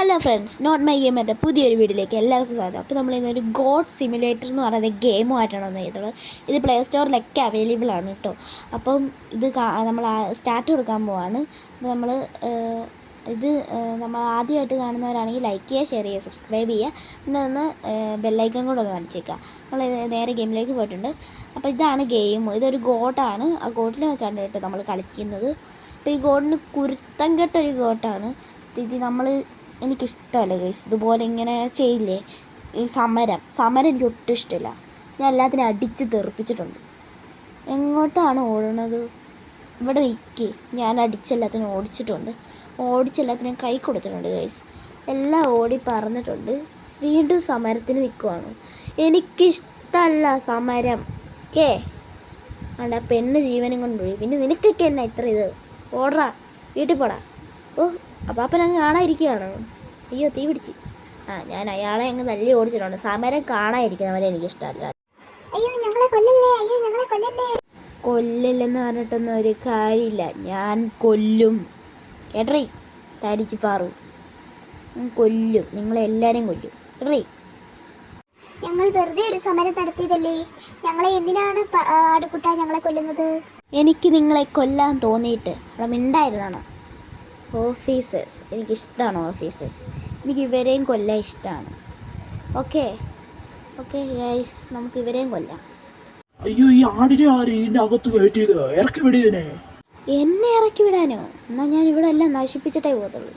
Hello friends, not my ഗെയിമിൻ്റെ പുതിയൊരു വീഡിയോയിലേക്ക് എല്ലാവർക്കും സ്വാഗതം. അപ്പോൾ നമ്മൾ ഇന്നൊരു ഗോഡ് സിമുലേറ്റർ എന്ന് പറയുന്ന ഗെയിമുമായിട്ടാണ് വന്നിട്ടുള്ളത്. ഇത് പ്ലേ സ്റ്റോറിലൊക്കെ അവൈലബിൾ ആണ് കേട്ടോ. അപ്പം ഇത് നമ്മൾ സ്റ്റാർട്ട് കൊടുക്കാൻ പോവാണ്. അപ്പോൾ നമ്മൾ ആദ്യമായിട്ട് കാണുന്നവരാണെങ്കിൽ ലൈക്ക് ചെയ്യുക, ഷെയർ ചെയ്യുക, സബ്സ്ക്രൈബ് ചെയ്യുക, പിന്നെ ഒന്ന് ബെല്ലൈക്കൺ കൂടെ ഒന്ന് അടിച്ചേക്കുക. നമ്മൾ നേരെ ഗെയിമിലേക്ക് പോയിട്ടുണ്ട്. അപ്പോൾ ഇതാണ് ഗെയിം. ഇതൊരു ഗോഡാണ്. ആ ഗോഡിൽ വെച്ചാണ് കേട്ടോ നമ്മൾ കളിക്കുന്നത്. അപ്പോൾ ഈ ഗോഡിന് കുരുത്തം കെട്ടൊരു ഗോട്ടാണ് ഇത്. എനിക്കിഷ്ടമല്ല ഗൈസ്, ഇതുപോലെ ഇങ്ങനെ ചെയ്യില്ലേ ഈ സമരം എനിക്ക് ഒട്ടും ഇഷ്ടമില്ല. ഞാൻ എല്ലാത്തിനും അടിച്ച് തെറിപ്പിച്ചിട്ടുണ്ട്. എങ്ങോട്ടാണ് ഓടുന്നത്? ഇവിടെ നിൽക്കി ഞാൻ അടിച്ചെല്ലാത്തിനും ഓടിച്ചെല്ലാത്തിനും കൈ കൊടുത്തിട്ടുണ്ട് ഗൈസ്. എല്ലാം ഓടി പറന്നിട്ടുണ്ട്. വീണ്ടും സമരത്തിന് നിൽക്കുവാണ്. എനിക്കിഷ്ടമല്ല സമരം. ആ പെണ്ണ് ജീവനും കൊണ്ടുപോയി. പിന്നെ നിനക്കൊക്കെ എന്നാ ഇത്ര ഇത്? ഓടറാ, വീട്ടിൽ പോടാ. അപ്പം ഞാൻ കാണാതിരിക്കുകയാണോ? അയ്യോ, തീ പിടിച്ച്. ഞാൻ അയാളെ അങ്ങ് തല്ലി ഓടിച്ചിട്ടുണ്ട്. സമരം കാണാതിരിക്കുന്നവരെ എനിക്കിഷ്ടമല്ല. കൊല്ലില്ലെന്ന് പറഞ്ഞിട്ടൊന്നും ഒരു കാര്യമില്ല. ഞാൻ കൊല്ലും കേട്ടറി. തടിച്ച് പാറു കൊല്ലും, നിങ്ങളെല്ലാവരും കൊല്ലും കേട്ടറി. ഞങ്ങൾ വെറുതെ ഒരു സമരം നടത്തിയതല്ലേ. ഞങ്ങളെ എന്തിനാണ് ആടുകുട്ട ഞങ്ങളെ കൊല്ലുന്നത്? എനിക്ക് നിങ്ങളെ കൊല്ലാൻ തോന്നിയിട്ട് അവിടെ മിണ്ടായിരുന്നാണോ? ഓഫീസേഴ്സ് എനിക്കിഷ്ടമാണ്. എനിക്ക് ഇവരെയും കൊല്ലാൻ ഇഷ്ടമാണ്. ഓക്കെ ഗൈസ്, നമുക്ക് ഇവരെയും കൊല്ലാം. അയ്യോ, ഈ ആടിനെ ആര് ഇതിൻ്റെ അകത്ത് കയറ്റിയത്? ഇറക്കി വിടിയതിനെ. എന്നെ ഇറക്കി വിടാനോ? എന്നാൽ ഞാൻ ഇവിടെ എല്ലാം നശിപ്പിച്ചിട്ടേ പോകത്തുള്ളൂ.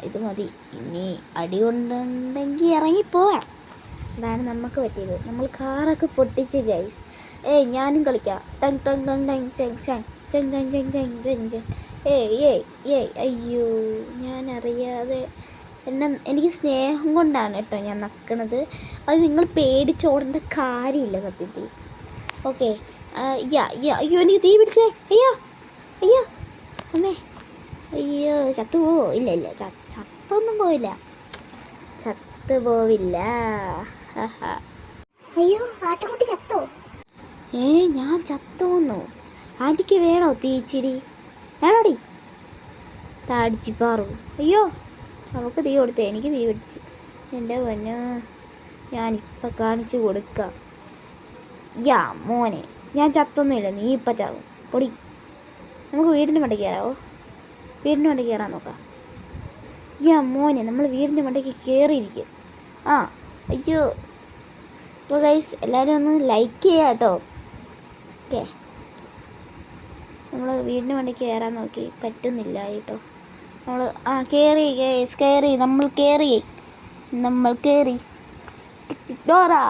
ഇത് മതി. ഇനി അടി കൊണ്ടുണ്ടെങ്കിൽ ഇറങ്ങിപ്പോവാം. അതാണ് നമുക്ക് പറ്റിയത്. നമ്മൾ കാറൊക്കെ പൊട്ടിച്ച് ഗൈസ്. ഞാനും കളിക്കാം. Tongue tongue tongue tongue ചെങ് ചെങ് ചെങ് ചെങ് ചെങ് ചെങ് ചെങ് ചെങ്. അയ്യോ, ഞാൻ എനിക്ക് സ്നേഹം കൊണ്ടാണ് കേട്ടോ ഞാൻ നക്കണത്. അത് നിങ്ങൾ പേടിച്ചോടേണ്ട കാര്യമില്ല സത്യത്തിൽ. ഓക്കെ. അയ്യോ, എനിക്ക് തീ പിടിച്ചേ. അയ്യോ അമ്മേ, അയ്യോ, ചത്തുപോവോ? ഇല്ല, ചത്തൊന്നും പോവില്ല. അയ്യോ, ആട്ടുകുട്ടി ചത്തോ? ഞാൻ ചത്തോന്നോ? ആൻറ്റിക്ക് വേണോ തീച്ചിരി? വേണോടി? തടിച്ച് പാറു. അയ്യോ, അവൾക്ക് തീ കൊടുത്തേ, എനിക്ക് തീ പിടിച്ച്. എൻ്റെ പൊന്നോ, ഞാനിപ്പം കാണിച്ചു കൊടുക്കാം. മോനെ, ഞാൻ ചത്തൊന്നുമില്ല. നീ ഇപ്പം ചാവും. പൊടി. നമുക്ക് വീടിൻ്റെ മണ്ടയ്ക്ക് കയറാവോ? വീടിൻ്റെ മണ്ടയ്ക്ക് കയറാൻ നോക്കാം. മോനെ, നമ്മൾ വീടിൻ്റെ മണ്ടയ്ക്ക് കയറിയിരിക്കും. അയ്യോ. അപ്പോൾ ഗൈസ്, എല്ലാവരും ഒന്ന് ലൈക്ക് ചെയ്യാം കേട്ടോ. ഓക്കെ, നമ്മൾ വീടിന് വേണ്ടി കയറാൻ നോക്കി, പറ്റുന്നില്ല കേട്ടോ. നമ്മൾ നമ്മൾ കയറി ഡോറാ.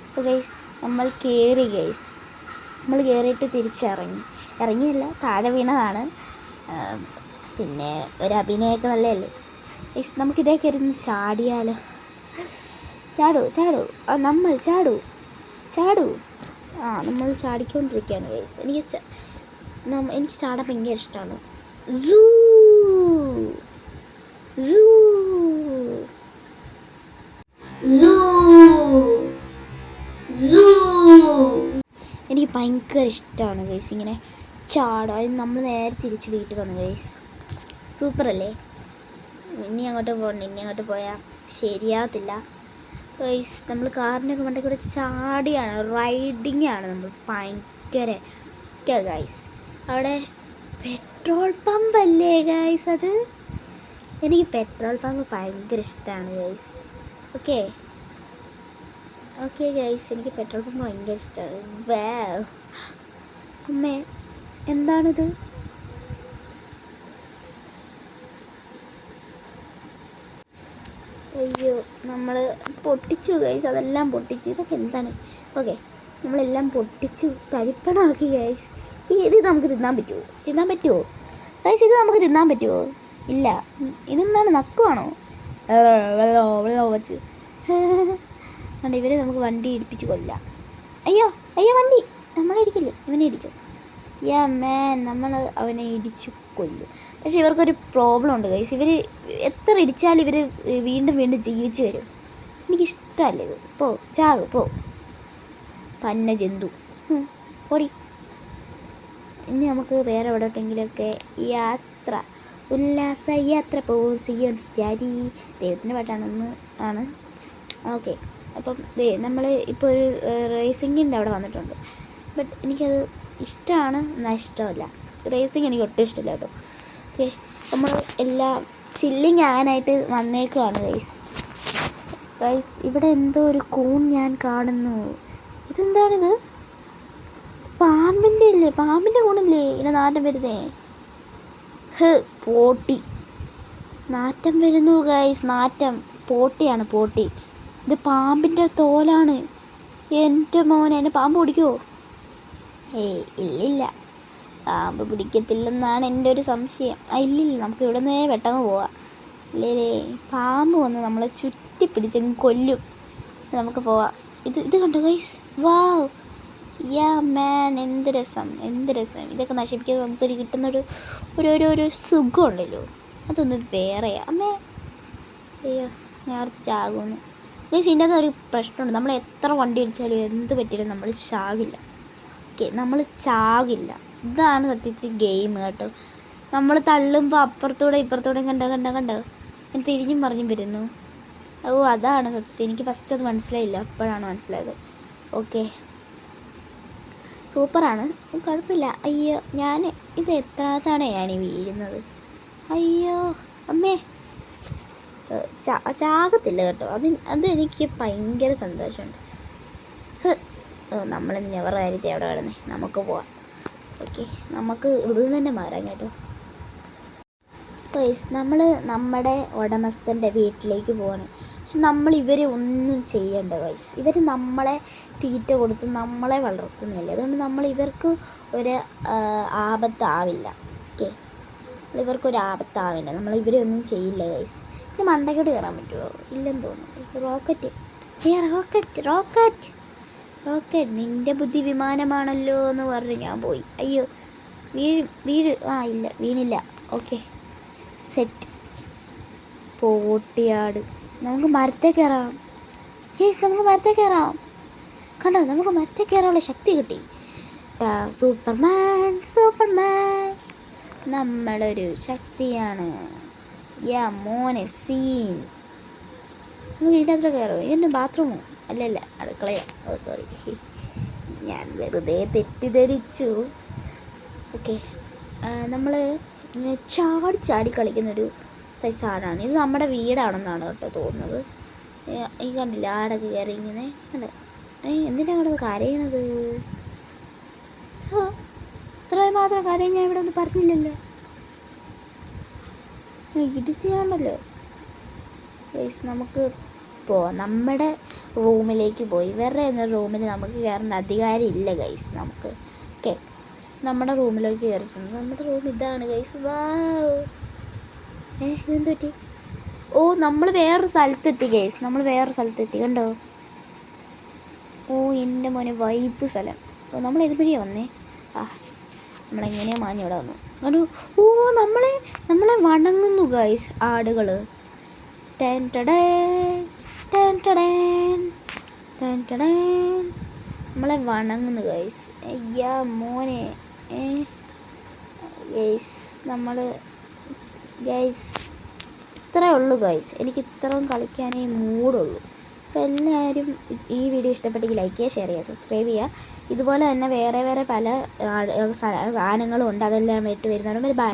അപ്പോൾ ഗൈസ്, നമ്മൾ കയറിയിട്ട് ഇറങ്ങിയില്ല, താഴെ വീണതാണ്. പിന്നെ ഒരു അഭിനയമൊക്കെ നല്ലതല്ലേ ഗൈസ്. നമുക്കിതേ കയറി ചാടിയാലോ? ചാടൂ. നമ്മൾ ചാടൂ. നമ്മൾ ചാടിക്കൊണ്ടിരിക്കുകയാണ് ഗൈസ്. എനിക്ക് ചാടാൻ ഭയങ്കര ഇഷ്ടമാണ്. എനിക്ക് ഭയങ്കര ഇഷ്ടമാണ് ഗൈസ് ഇങ്ങനെ ചാടാൻ. നമ്മൾ നേരെ തിരിച്ച് വീട്ടിൽ വന്നു ഗൈസ്. സൂപ്പറല്ലേ? ഇനി അങ്ങോട്ട് പോയാൽ ശരിയാകത്തില്ല ഗൈസ്. നമ്മൾ കാറിനൊക്കെ മണ്ടേ കൂടെ ചാടിയാണ്, റൈഡിങ് ആണ് നമ്മൾ ഭയങ്കര. ഗൈസ്, അവിടെ പെട്രോൾ പമ്പ് അല്ലേ ഗൈസ്? എനിക്ക് പെട്രോൾ പമ്പ് ഭയങ്കര ഇഷ്ടമാണ് ഗൈസ്. ഓക്കെ ഗൈസ്, എനിക്ക് പെട്രോൾ പമ്പ് ഭയങ്കര ഇഷ്ടമാണ്. അമ്മേ, എന്താണിത്? അയ്യോ, നമ്മൾ പൊട്ടിച്ചു ഗൈസ്. അതെല്ലാം പൊട്ടിച്ചു. ഇതൊക്കെ എന്താണ്? ഓക്കെ, നമ്മളെല്ലാം പൊട്ടിച്ചു തരിപ്പണമാക്കി ഗൈസ്. ഇത് നമുക്ക് തിന്നാൻ പറ്റുമോ ഗൈസ്? ഇത് നമുക്ക് തിന്നാൻ പറ്റുമോ? ഇല്ല. ഇതെന്താണ്, നക്കുവാണോ? വെള്ളം വെച്ച് അതുകൊണ്ട് ഇവരെ നമുക്ക് വണ്ടി ഇടിപ്പിച്ച് കൊല്ലാം. അയ്യോ വണ്ടി നമ്മളെ ഇടിക്കില്ലേ, ഇവനെ ഇടിക്കും. നമ്മൾ അവനെ ഇടിച്ചു കൊല്ലും. പക്ഷേ ഇവർക്കൊരു പ്രോബ്ലം ഉണ്ട് ഗൈസ്. ഇവർ എത്ര ഇടിച്ചാലും ഇവർ വീണ്ടും ജീവിച്ച് വരും. എനിക്കിഷ്ടമല്ല ഇത്. പോ പന്ന ജന്തു. ഓടി. ഇനി നമുക്ക് വേറെ എവിടെയെങ്കിലുമൊക്കെ യാത്ര ഉല്ലാസയാത്ര പോവും സിയോൻസ് ഡാഡി. ദൈവത്തിൻ്റെ പാട്ടാണെന്ന് ആണ്. ഓക്കെ, അപ്പം നമ്മൾ ഇപ്പോൾ ഒരു റേസിങ്ങിൻ്റെ അവിടെ വന്നിട്ടുണ്ട്. ബട്ട് എനിക്കത് ഇഷ്ടമാണ് എന്നാൽ ഇഷ്ടമല്ല. റേസിങ് എനിക്ക് ഒട്ടും ഇഷ്ടമില്ല കേട്ടോ. ഓക്കെ, നമ്മൾ എല്ലാം ചില്ലിങ് ആകാനായിട്ട് വന്നേക്കുവാണ് ഗൈസ്. ഇവിടെ എന്തോ ഒരു കൂൺ ഞാൻ കാണുന്നു. ഇതെന്താണിത്? പാമ്പിൻ്റെ ഇല്ലേ? പാമ്പിൻ്റെ കൂണല്ലേ ഇങ്ങനെ നാറ്റം വരുന്നേ? പോട്ടി നാറ്റം വരുന്നു ഗൈസ്. നാറ്റം പോട്ടിയാണ്, പോട്ടി. ഇത് പാമ്പിൻ്റെ തോലാണ്. എൻ്റെ മോനെ, എന്നെ പാമ്പ് പിടിക്കുമോ? ഇല്ലില്ല, പാമ്പ് പിടിക്കത്തില്ലെന്നാണ് എൻ്റെ ഒരു സംശയം. ഇല്ലില്ല, നമുക്ക് ഇവിടെ നിന്ന് പെട്ടെന്ന് പോവാം. ഇല്ലേ, പാമ്പ് വന്ന് നമ്മളെ ചുറ്റിപ്പിടിച്ചെങ്കിൽ കൊല്ലും. നമുക്ക് പോവാം. ഇത് കണ്ടോ ഗൈസ്? വാവ്, യാ മാൻ, എന്ത് രസം, എന്ത് രസം. ഇതൊക്കെ നശിപ്പിക്കാൻ നമുക്കൊരു കിട്ടുന്നൊരു ഒരു സുഖമുണ്ടല്ലോ, അതൊന്ന് വേറെയാ. അമ്മേ, അയ്യോ, ഞാൻ ചാകുമെന്ന് ഗൈസ്. ഇതിൻ്റെ അകത്ത് ഒരു പ്രശ്നമുണ്ട്. നമ്മൾ എത്ര വണ്ടി അടിച്ചാലും എന്ത് പറ്റിയാലും നമ്മൾ ചാകില്ല. ഓക്കെ, നമ്മൾ ചാകില്ല. ഇതാണ് സത്യത്തിൽ ഗെയിം കേട്ടോ. നമ്മൾ തള്ളുമ്പോൾ അപ്പുറത്തൂടെ ഇപ്പുറത്തൂടെ കണ്ടോ ഞാൻ തിരിഞ്ഞും പറഞ്ഞും വരുന്നു. അതാണ് സത്യത്തിൽ. എനിക്ക് ഫസ്റ്റ് അത് മനസ്സിലായില്ല, അപ്പോഴാണ് മനസ്സിലായത്. ഓക്കെ, സൂപ്പറാണ്, കുഴപ്പമില്ല. അയ്യോ, ഇത് എത്രാമത്താണ് ഞാൻ വീഴുന്നത്? അയ്യോ അമ്മേ, ചാകത്തില്ല കേട്ടോ. അതെനിക്ക് ഭയങ്കര സന്തോഷമുണ്ട്. നമ്മൾ നെവർ ആയിരുന്നേ അവിടെ കിടന്നേ. നമുക്ക് പോവാം. ഓക്കെ, നമുക്ക് ഇവിടെ തന്നെ മാറാം കേട്ടോ. ഗൈസ്, നമ്മൾ നമ്മുടെ ഉടമസ്ഥൻ്റെ വീട്ടിലേക്ക് പോവാണ്. പക്ഷെ നമ്മൾ ഇവരെ ഒന്നും ചെയ്യണ്ട ഗൈസ്. ഇവർ നമ്മളെ തീറ്റ കൊടുത്ത് നമ്മളെ വളർത്തുന്നില്ല. അതുകൊണ്ട് നമ്മൾ ഇവർക്ക് ഒരു ആപത്താവില്ല. ഓക്കെ, ഇവർക്കൊരു ആപത്താവില്ല. നമ്മൾ ഇവരെ ഒന്നും ചെയ്യില്ല ഗൈസ്. പിന്നെ മണ്ടയ്ക്കോട്ട് കയറാൻ പറ്റുമോ? ഇല്ലെന്ന് തോന്നുന്നു. റോക്കറ്റ്, നിൻ്റെ ബുദ്ധി വിമാനമാണല്ലോ എന്ന് പറഞ്ഞ് ഞാൻ പോയി. അയ്യോ, വീഴും. ഇല്ല, വീണില്ല. Okay, set. പോട്ടിയാട്. നമുക്ക് മരത്തെ കയറാം. യെസ്, നമുക്ക് മരത്തെ കയറാം. കണ്ടോ, നമുക്ക് മരത്തെ കയറാനുള്ള ശക്തി കിട്ടി. സൂപ്പർമാൻ നമ്മളൊരു ശക്തിയാണ്. യാ മോനെ, സീൻ. നമുക്ക് ഇതിനകത്ത് കയറുമോ? ഇതെന്നെ ബാത്റൂമോ? അല്ലല്ല, അടുക്കളയോ? സോറി, ഞാൻ വെറുതെ തെറ്റിദ്ധരിച്ചു. ഓക്കെ, നമ്മൾ ഇങ്ങനെ ചാടി കളിക്കുന്നൊരു സൈസ് ആടാണ് ഇത്. നമ്മുടെ വീടാണെന്നാണ് കേട്ടോ തോന്നുന്നത്. ഈ കണ്ടില്ല, ആടൊക്കെ കയറി ഇങ്ങനെ കണ്ട. എന്തിനാണ് അവിടെ കരയണത്? ഇത്രയും മാത്രം കരയും ഞാൻ ഇവിടെ ഒന്നും പറഞ്ഞില്ലല്ലോ. ഇത് ചെയ്യാണ്ടല്ലോ ഗൈസ്. നമുക്ക് പോവാം, നമ്മുടെ റൂമിലേക്ക് പോയി. വേറെ എന്ന റൂമിൽ നമുക്ക് കയറേണ്ട അധികാരം ഇല്ല ഗൈസ്. നമുക്ക് ഓക്കെ, നമ്മുടെ റൂമിലേക്ക് കയറിയിട്ടുണ്ട്. നമ്മുടെ റൂം ഇതാണ് ഗൈസ്. വാവ്, ഇതെന്ത് പറ്റി? നമ്മൾ വേറൊരു സ്ഥലത്തെത്തി ഗൈസ്. നമ്മൾ വേറൊരു സ്ഥലത്തെത്തി, കണ്ടോ? എൻ്റെ മോനെ, വൈബ് സ്ഥലം. നമ്മൾ ഏതുവഴിയാണ് വന്നേ? നമ്മളെങ്ങനെയാണ് മാഞ്ഞിവിടെ വന്നു? കണ്ടു, നമ്മളെ വണങ്ങുന്നു ഗൈസ് ആടുകൾ. നമ്മളെ വണങ്ങുന്നു ഗൈസ്. അയ്യാ മോനെ, ഗൈസ് നമ്മൾ ഗൈസ് ഇത്രേ ഉള്ളൂ ഗൈസ്. എനിക്ക് ഇത്രയും കളിക്കാനേ മൂടുള്ളൂ. അപ്പോൾ എല്ലാവരും ഈ വീഡിയോ ഇഷ്ടപ്പെട്ടെങ്കിൽ ലൈക്ക് ചെയ്യുക, ഷെയർ ചെയ്യുക, സബ്സ്ക്രൈബ് ചെയ്യുക. ഇതുപോലെ തന്നെ വേറെ പല സാധനങ്ങളും ഉണ്ട്. അതെല്ലാം ഇട്ട് വരുന്നതാണ്. ബൈ.